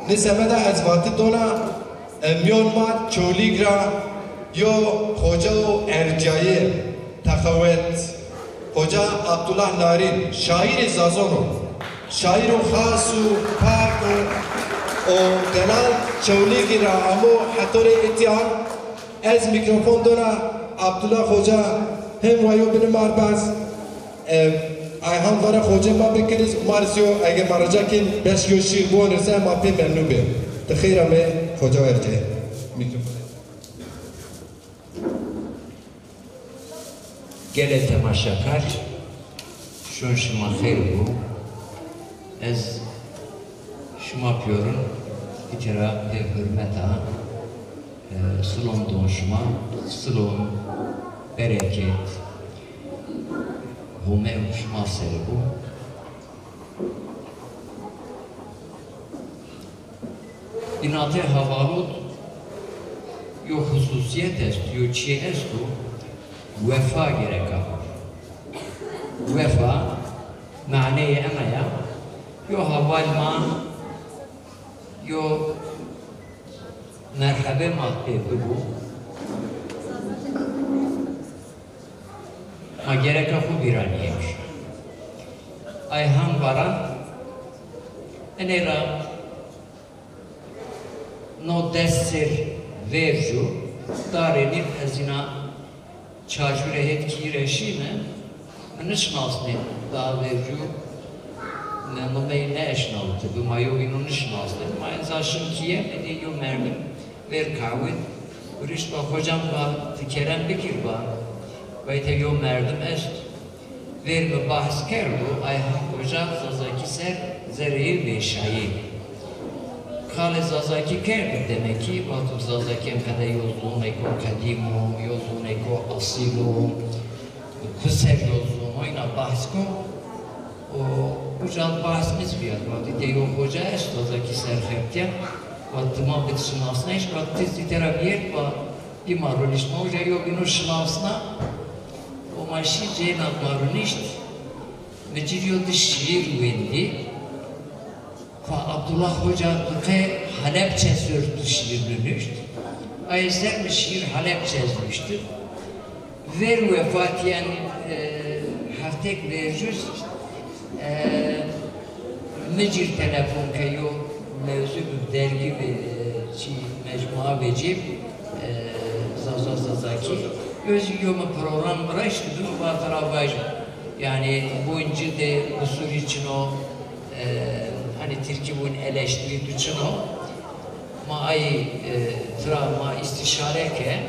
نسمه ده از وقت دونا میان ما چولیگرا یا خوجا و ارجایه تخوت خوجا عبدالله نارین شاعر زازونو شاعر خاص و پاک و دلال چولیگرا امو حطور اتیان از میکروفون دونا عبدالله خوجا هم وایو بنمار باز ayhan vara hoca ma bekeriz Marsio eğer maracakin 5 yıl şiir bu olursa ma pe memnun be. Tehir ame hoca verce. Gele temaşakar şun şuma hayır bu. Ez şuma yapıyorum. İtira ve hürmeta sılon doğuşuma sılon bereket Homer şuma serbu. İnate havalot yo hususiyet est, yo çi estu vefa gereka. Vefa ma'neye emaya yo haval ma yo merhaba madde bu. Ma gereka hu biraniyemiş. Ayhan varan enera no desser verju darenip ezina çajure hetki reşime nişnasne da verju ne ne eşnaltı bu mayo inu nişnasne ma enzaşın kiye ne yo merdim ver kavit uriş ba hocam ba tikerem bekir ba ve te yo merdim est ver mi bahs kerdu ayhan hocam zazaki ser zereyi ve şair Kale zazaki kerdi demek ki Batu zazaki emkade yozluğun eko kadimu, yozluğun eko asilu, kusev yozluğun oyna bahsko o ucal bahsimiz bir yer. Batu deyo hoca est zazaki serheptiya Batu muhabbet şınavsına iş Batu tezitera bir yer bir marulişma hoca yok inu şınavsına o maşi cenab marulişt meciriyordu şiir vendi Abdullah Hoca ke Halepçe sürtü şiirlenmişti. Ayetler mi şiir Halepçe yazmıştı. Ver vefatiyen haftek vercüz mecir telefon ke yo mevzu bir dergi ve mecmua vecib zazaki özü yomu program bıraştı bu tarafı yani bu inci de usul için o hani Türkiye'nin eleştiri için o ma ay travma istişare ke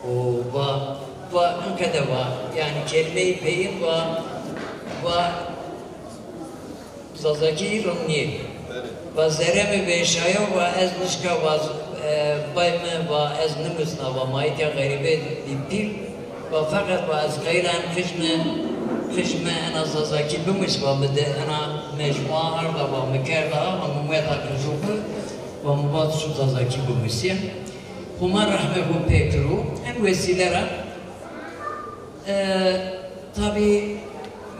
o va ankada va yani kelime-i beyin va zazaki rumni va zereme ve şaya va ez nişka va bayme va ez nimisna va maite garibe dipil va fakat va ez gayran خشمه أنا زازاكي بمسوا بدأ أنا مجموعة أربعة ومكررة ومميزة كجوبة ومبادر شو زازاكي بمسيا هما رحمه بيكرو أن وسيلة tabi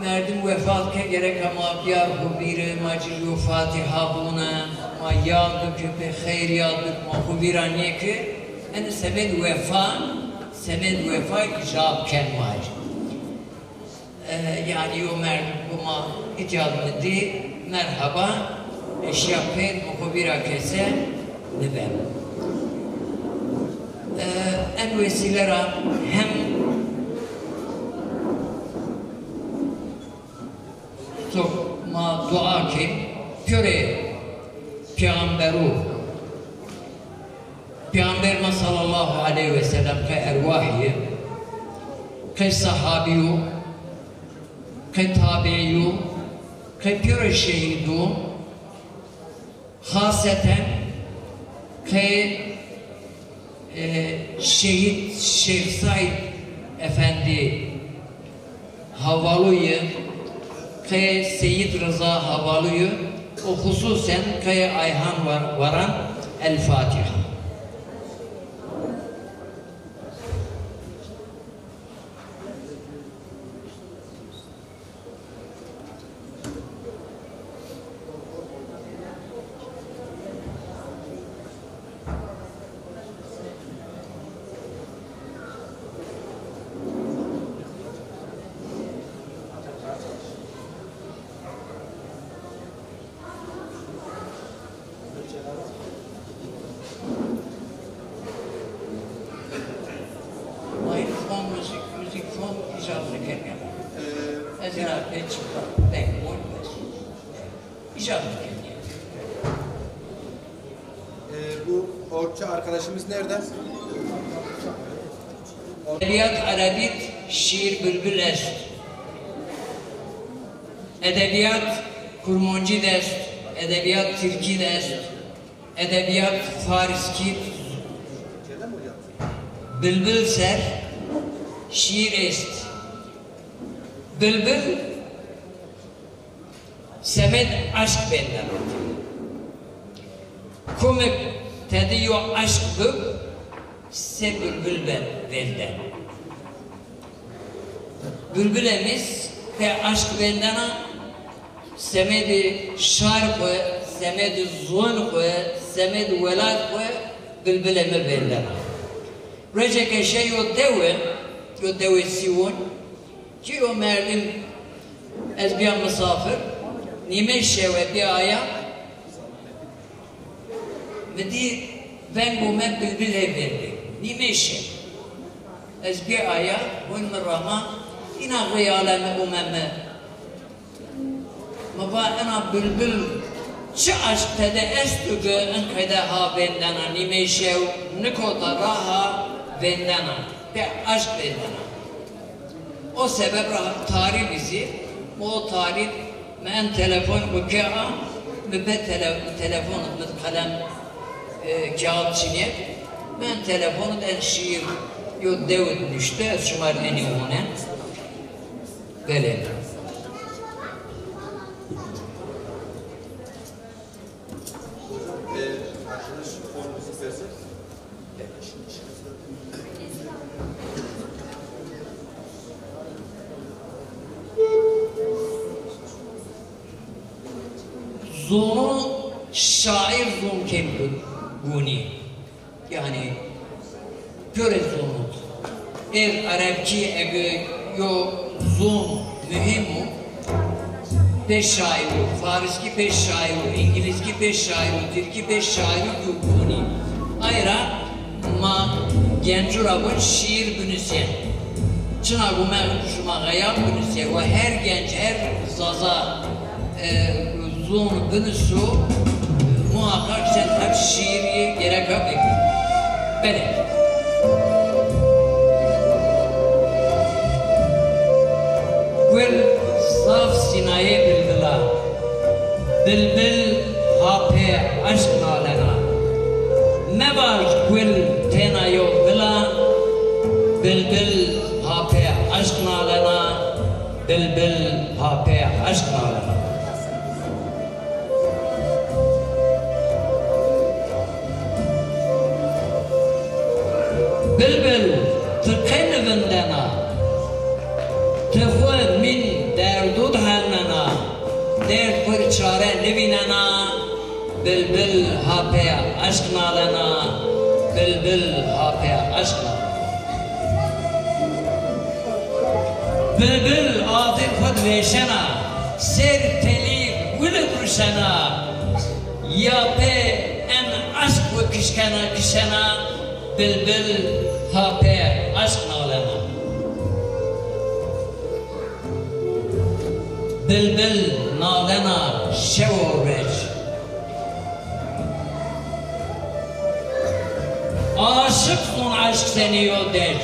merdim vefat ke gerek ama biyar hubire macilyo fatiha buna ma yadık pe hayriyadık ma hubiraniye ki en semed vefa icab ken macil yani o merhuma icadını di merhaba eşyapet mukubira kese nibem en vesilera hem çok ma dua ki pjöre Peygamber sallallahu aleyhi ve sellem ke ervahiye ke sahabiyu ke tabi'yu, ke pure şehidu, haseten ke şehit Şeyh Said Efendi Havalı'yı, ke Seyyid Rıza Havalı'yı, o hususen ke Ayhan varan El-Fatiha. için ben olmaz. İcap mükemmel. Bu orkça arkadaşımız nerede? Edebiyat Arabit şiir bülbül est. Edebiyat Kurmanci dest, edebiyat Türki dest, edebiyat Fariski, bülbül ser, şiir est. Bülbül, semet aşk benden. Komik tediyo aşk bük, se bülbül benden. Bülbülemiz ve aşk bendana semedi şar koy, semedi zon koy, semedi velat koy, bülbülemi bendana. Receke şey yo deve sivon, ki o merdim ez bir misafir, nime şeve bir aya, medi ben bu me bülbüle verdi, nime şev. Ez bir aya, hun rahma, ina gıyalemi bu memme. Maba ana bülbül çi aşk tede estügü en kayda ha bendana nime şev nikoda raha bendana de aşk bendana. O sebep tarih bizi o tarih men telefon bükâ'a mübet telefon mit kalem kağıt çiğne men telefonu den şiir yo devlet düştü şumarleni onen böyle. Zonu şair zon kemdi guni. Yani göre zonut. Arapçı ege yo zon mühim mu? Beş şair, Fariski beş şair, İngilizki beş şair, Türki beş şair yo guni. Ayra ma gencurabın şiir bünüsen. Çınar bu şuma gayab bünüsen ve her genç, her zaza zon bünüsü muhakkak sen hep şiiri gerek yok. Böyle. Gül saf sinaye bülbüla, bülbül hape aşk nalena. Ne var gül tena yok bila, bülbül hape aşk nalena, bülbül hape aşk nalena. Bülbül tıkın vindena, tıfı min derdud hannena, dert bir çare nevinena, bülbül hape aşk nalena, bülbül hape aşk nalena. Bülbül adı kod veşena, ser teli gülü kurşena, yape en aşk bu kişkena kişena, bülbül hape aşk nalena. Bülbül nalena şevo reç. Aşık son aşk seni yo deç.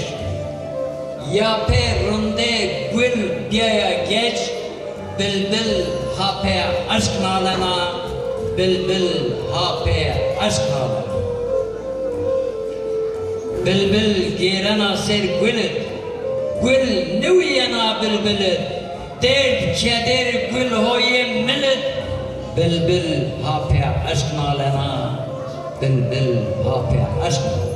Yape rınde gül diye geç. Bülbül hape aşk nalena. Bülbül hape aşk nalena. Bülbül girena ser gülü, gül nüyena bülbülü, dert keder gül hoye millet, bülbül hape aşk nalena, bülbül hape aşk nalena.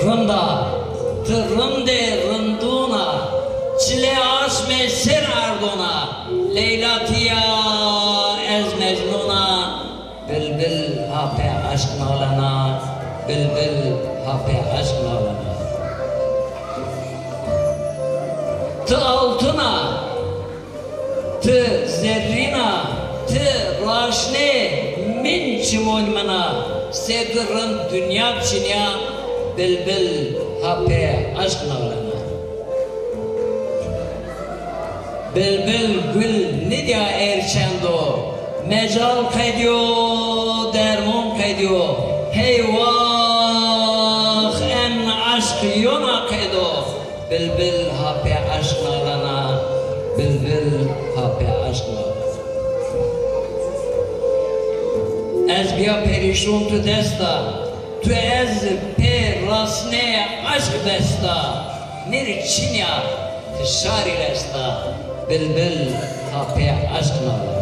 Rında, tırrımde rınduna, çile asme ser ardona, leylatiya ez mecnuna, bülbül hape aşk nalena, bülbül hape aşk nalena. Tı altına, tı zerrina, tı raşne min çimonmana, sedrın dünya çinya, bülbül hape aşk nalena. Bülbül gül nidya erçendo, mecal kaydiyo, derman kaydiyo. Hey vah en aşk yona kaydo. Bülbül hape aşk nalana, bülbül hape aşk nalana. Ez biya perişon tu desta, tu ez per rasne aşk desta. Mir çinya tişari resta, bülbül hape aşk nalana.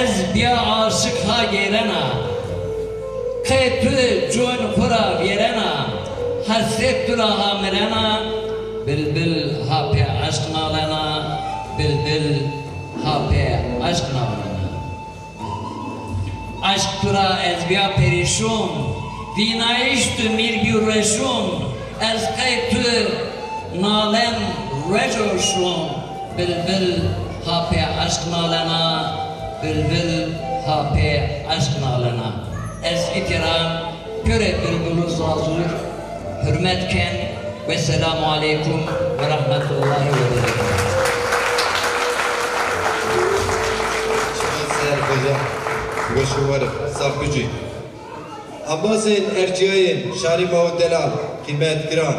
Ez biya aşık ha gelena, kaytı cun kura verena, hasret tura ha mirena, bülbül hape aşk nalana, bülbül hape aşk nalana. Aşk tura ez biya perişun, vinayiştü mir bir reşun, ez kaytı nalen recoşun, bülbül hape aşk nalana, bülbül hape aşk nalana. Ez itiram göre bülbülü zazur, hürmetken ve selamu aleyküm ve rahmetullahi ve berekatuhu. Serkoca, Goşuvarı, Sarkucu. Abbas'ın erciyeyin, Şari Mahud Delal, kıymet giran,